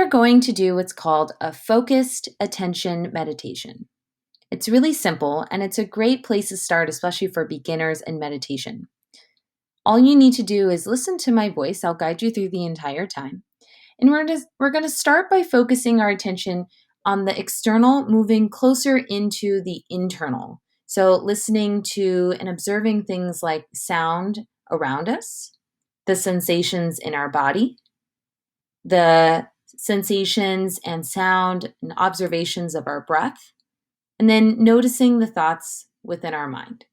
are going to do what's called a focused attention meditation. It's really simple and it's a great place to start, especially for beginners in meditation. All you need to do is listen to my voice. I'll guide you through the entire time. And we're going to start by focusing our attention on the external, moving closer into the internal. So, listening to and observing things like sound around us, the sensations in our body, the sensations and sound and observations of our breath, and then noticing the thoughts within our mind.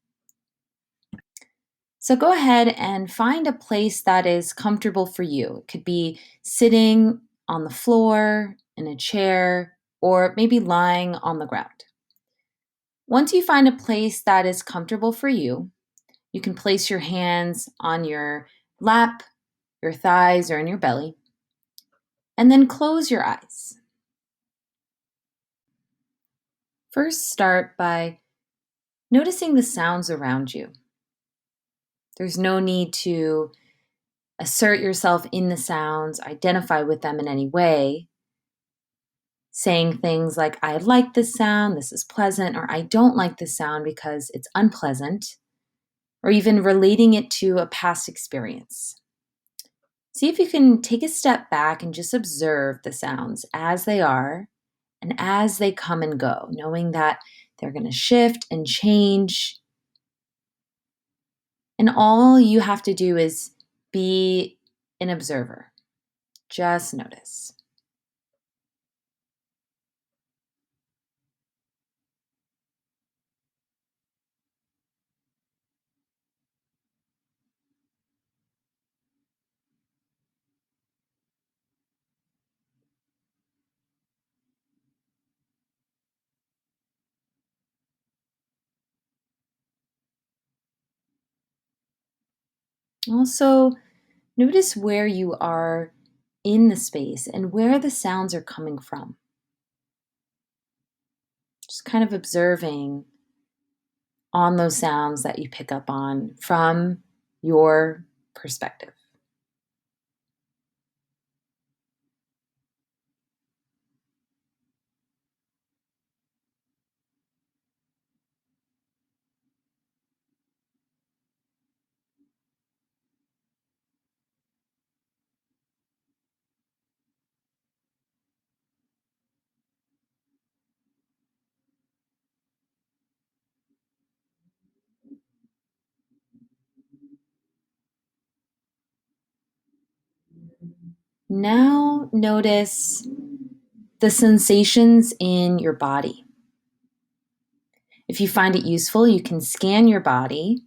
So go ahead and find a place that is comfortable for you. It could be sitting on the floor, in a chair, or maybe lying on the ground. Once you find a place that is comfortable for you, you can place your hands on your lap, your thighs, or in your belly, and then close your eyes. First, start by noticing the sounds around you. There's no need to assert yourself in the sounds, identify with them in any way, saying things like, I like this sound, this is pleasant, or I don't like this sound because it's unpleasant, or even relating it to a past experience. See if you can take a step back and just observe the sounds as they are and as they come and go, knowing that they're going to shift and change. And all you have to do is be an observer. Just notice. Also, notice where you are in the space and where the sounds are coming from. Just kind of observing on those sounds that you pick up on from your perspective. Now notice the sensations in your body. If you find it useful, you can scan your body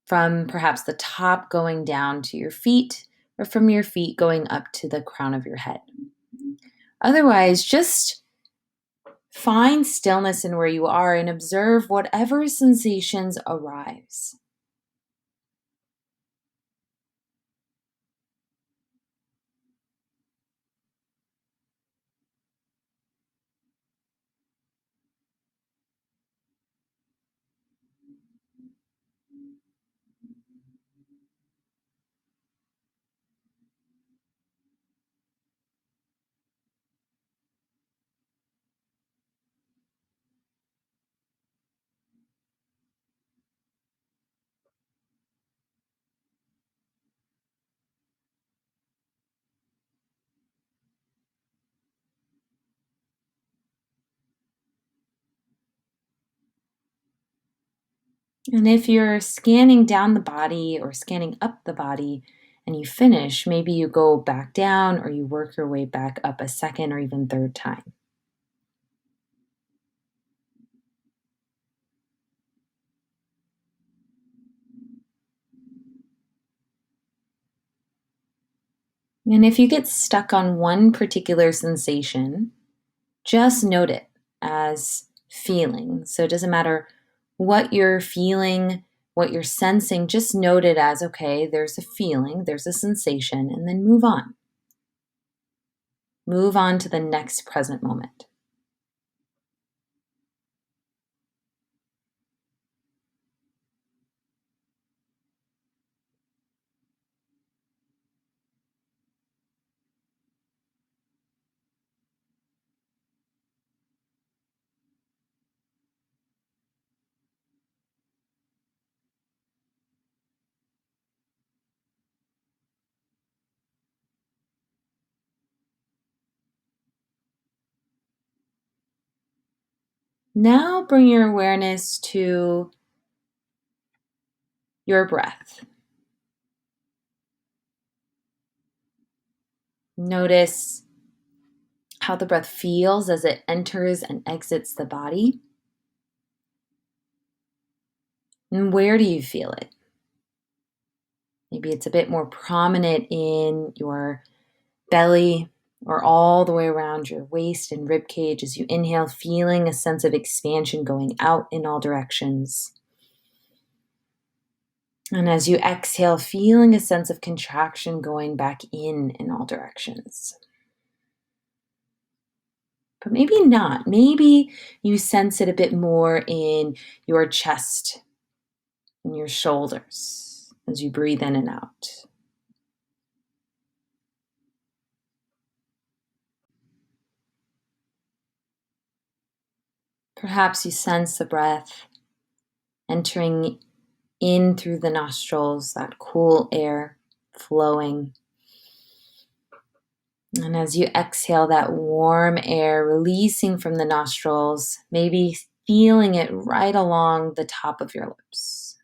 from perhaps the top going down to your feet, or from your feet going up to the crown of your head. Otherwise, just find stillness in where you are and observe whatever sensations arise. And if you're scanning down the body or scanning up the body and you finish, maybe you go back down or you work your way back up a second or even third time. And if you get stuck on one particular sensation, just note it as feeling. So it doesn't matter what you're feeling, what you're sensing, just note it as, okay, there's a feeling, there's a sensation, and then move on. Move on to the next present moment. Now bring your awareness to your breath. Notice how the breath feels as it enters and exits the body. And where do you feel it? Maybe it's a bit more prominent in your belly or all the way around your waist and rib cage as you inhale, feeling a sense of expansion going out in all directions. And as you exhale, feeling a sense of contraction going back in all directions. But maybe not. Maybe you sense it a bit more in your chest and your shoulders as you breathe in and out. Perhaps you sense the breath entering in through the nostrils, that cool air flowing. And as you exhale, that warm air releasing from the nostrils, maybe feeling it right along the top of your lips.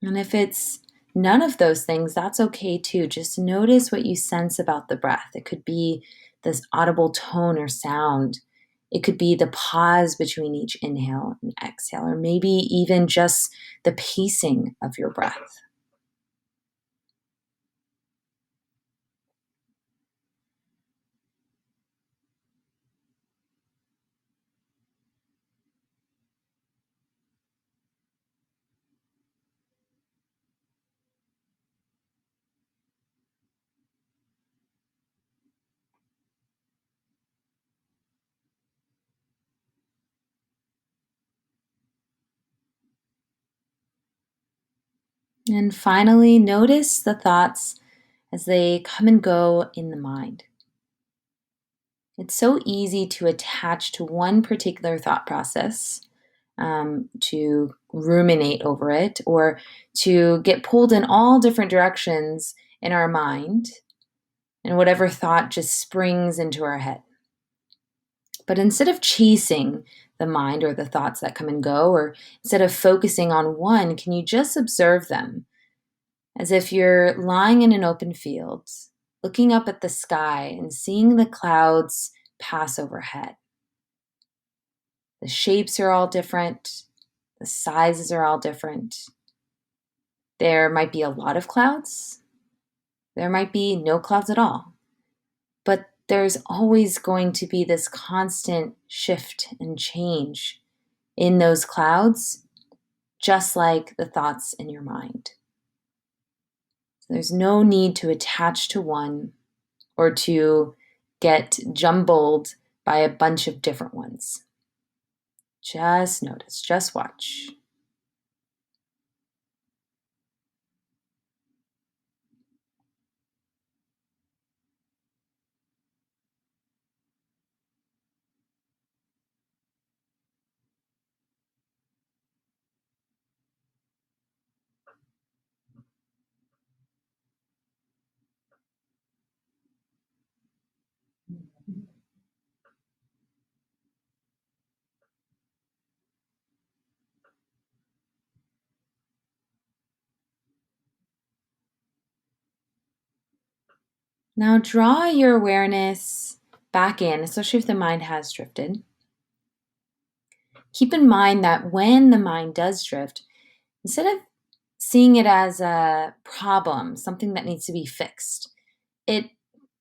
And if it's none of those things, that's okay too. Just notice what you sense about the breath. It could be this audible tone or sound. It could be the pause between each inhale and exhale, or maybe even just the pacing of your breath. And finally, notice the thoughts as they come and go in the mind. It's so easy to attach to one particular thought process, to ruminate over it, or to get pulled in all different directions in our mind, and whatever thought just springs into our head. But instead of chasing the mind or the thoughts that come and go, or instead of focusing on one, can you just observe them as if you're lying in an open field, looking up at the sky and seeing the clouds pass overhead? The shapes are all different, the sizes are all different. There might be a lot of clouds, there might be no clouds at all, but there's always going to be this constant shift and change in those clouds, just like the thoughts in your mind. There's no need to attach to one or to get jumbled by a bunch of different ones. Just notice, just watch. Now draw your awareness back in, especially if the mind has drifted. Keep in mind that when the mind does drift, instead of seeing it as a problem, something that needs to be fixed, it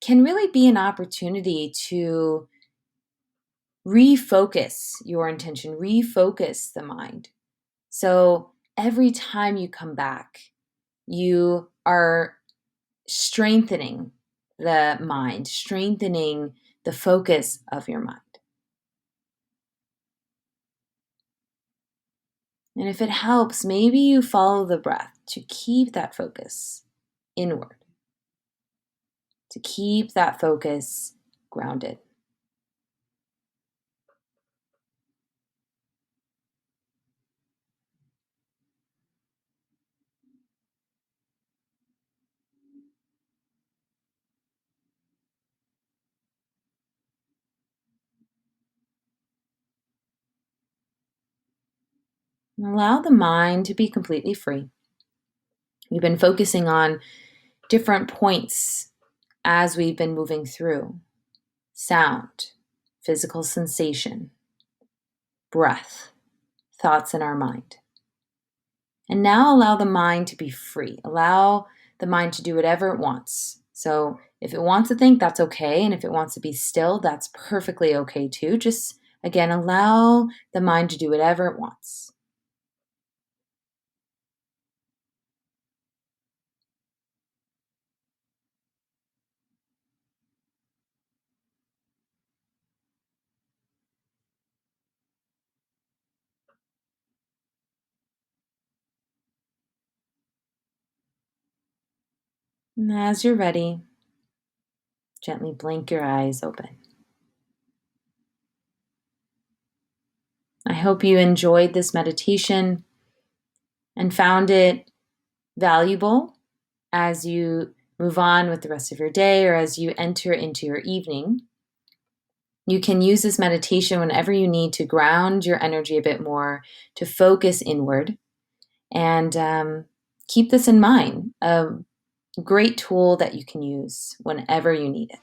can really be an opportunity to refocus your intention, refocus the mind. So every time you come back, you are strengthening the mind, strengthening the focus of your mind. And if it helps, maybe you follow the breath to keep that focus inward, to keep that focus grounded. Allow the mind to be completely free. We've been focusing on different points as we've been moving through: sound, physical sensation, breath, thoughts in our mind. And now allow the mind to be free. Allow the mind to do whatever it wants. So if it wants to think, that's okay. And if it wants to be still, that's perfectly okay too. Just again, allow the mind to do whatever it wants. And as you're ready, gently blink your eyes open. I hope you enjoyed this meditation and found it valuable as you move on with the rest of your day or as you enter into your evening. You can use this meditation whenever you need to ground your energy a bit more, to focus inward, and keep this in mind. A great tool that you can use whenever you need it.